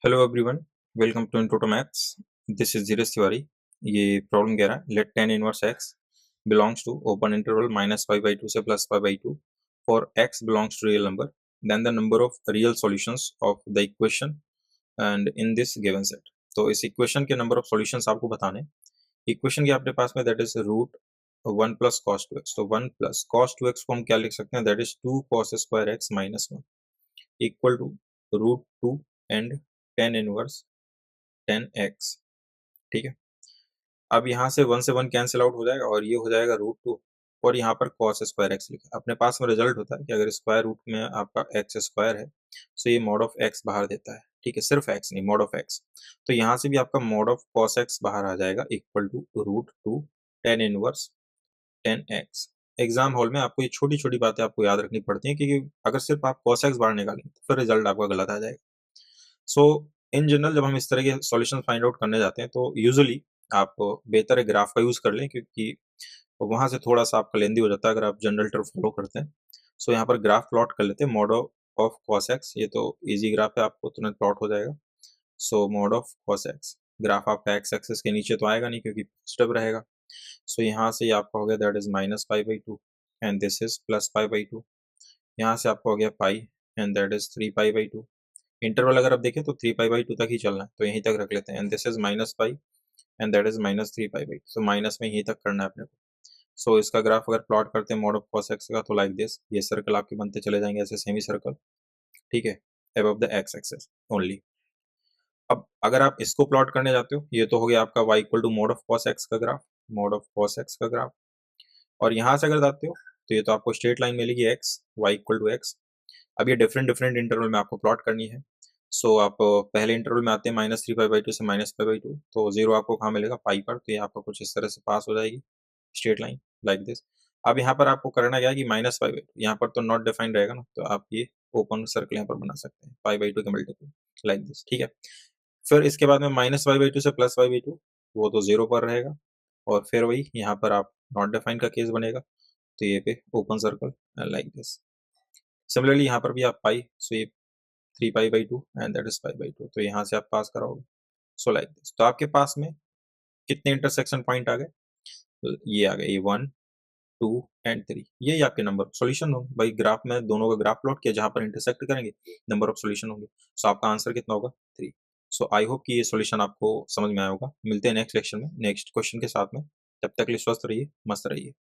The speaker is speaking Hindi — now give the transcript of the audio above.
Hello everyone, welcome to into maths. This is Dheeraj Tiwari. ये प्रॉब्लम कह रहा है let tan inverse x belongs to open interval -5/2 से +5/2 for x belongs to real number, then the number of real solutions of the equation and in this given set. तो इस इक्वेशन के नंबर ऑफ सॉल्यूशंस आपको बताने। इक्वेशन के अपने पास में that is root 1 + cos 2x। तो 1 + cos 2x को हम क्या लिख सकते हैं, that is 2 cos² x - 1 equal to √2 and tan inverse 10x। ठीक है, अब यहाँ से 1 से 1 कैंसिल आउट हो जाएगा और ये हो जाएगा √2 और यहाँ पर cos² x लिखा। अपने पास में रिजल्ट होता है कि अगर स्क्वायर रूट में आपका x² है तो ये मॉड ऑफ x बाहर देता है। ठीक है, सिर्फ x नहीं, मॉड ऑफ x। तो यहाँ से भी आपका मॉड ऑफ cos x बाहर आ जाएगा equal to √2 tan inverse 10x। Exam hall में आपको ये छोटी छोटी बातें आपको याद रखनी पड़ती हैं, क्योंकि अगर सिर्फ आप cos x बाहर निकालेंगे तो फिर रिजल्ट आपका गलत आ जाएगा। सो इन जनरल जब हम इस तरह के सॉल्यूशन फाइंड आउट करने जाते हैं तो यूजुअली आप बेहतर है ग्राफ का यूज कर लें, क्योंकि वहां से थोड़ा सा आपका लेंदी हो जाता है अगर आप जनरल टर्म फॉलो करते हैं। सो यहाँ पर ग्राफ प्लॉट कर लेते हैं, मॉड ऑफ cos x। ये तो इजी ग्राफ है, आपको तुरंत प्लॉट हो जाएगा। So mod of cos x graph आपका एक्स एक्सिस के नीचे तो आएगा नहीं क्योंकि पॉजिटिव रहेगा। सो यहाँ से ये आपका हो गया that is -π/2 and this is +π/2। यहाँ से आपका हो गया pi and that is 3π/2। Interval अगर आप देखें तो 3π/2 तक ही चलना है, तो यहीं तक रख लेते हैं। And this is -π and that is -3π/2। तो माइनस में यहीं तक करना है अपने को। सो इसका ग्राफ अगर प्लॉट करते हैं मॉड ऑफ cos x का, तो लाइक दिस, ये सर्कल आपके बनते चले जाएंगे ऐसे सेमी सर्कल। ठीक है, above the x axis only. अब अगर आप इसको प्लॉट करने जाते हो, ये तो हो गया आपका y equal to mod of cos x का graph, mod of cos x का ग्राफ। और यहाँ से अगर जाते हो तो ये तो आपको स्ट्रेट लाइन मिलेगी x, y equal to x। अब ये डिफरेंट डिफरेंट इंटरवल में आपको प्लॉट करनी है। सो आप पहले इंटरवल में आते हैं -3π/2 से -π/2, तो जीरो आपको कहाँ मिलेगा, पाई पर। तो ये आपका कुछ इस तरह से पास हो जाएगी स्ट्रेट लाइन लाइक दिस। अब यहाँ पर आपको करना क्या है कि -π/2, यहाँ पर तो नॉट डिफाइंड रहेगा ना, तो आप ये ओपन सर्कल यहाँ पर बना सकते हैं π/2 के मल्टीपल लाइक दिस। ठीक है, फिर इसके बाद में -π/2 से +π/2, वो तो जीरो पर रहेगा। और फिर वही यहाँ पर आप नॉट डिफाइंड का केस बनेगा, तो ये पे open circle like this. Similarly यहाँ पर भी आप पाई, सो ये 3π/2 एंड दैट इज π/2, तो यहाँ से आप पास कराओगे। सो लाइक दिस, तो आपके पास में कितने इंटरसेक्शन पॉइंट आ गए, तो ये आ गए, ये 1 2 एंड 3। यही आपके नंबर सॉल्यूशन होंगे भाई। ग्राफ में दोनों का ग्राफ प्लॉट किया, जहां पर इंटरसेक्ट करेंगे नंबर ऑफ सॉल्यूशन होंगे। सो आपका आंसर कितना होगा, 3। सो आई होप कि ये सॉल्यूशन आपको समझ में आया होगा। मिलते हैं नेक्स्ट लेक्चर में नेक्स्ट क्वेश्चन के साथ में। तब तक के लिए स्वस्थ रहिए, मस्त रहिए।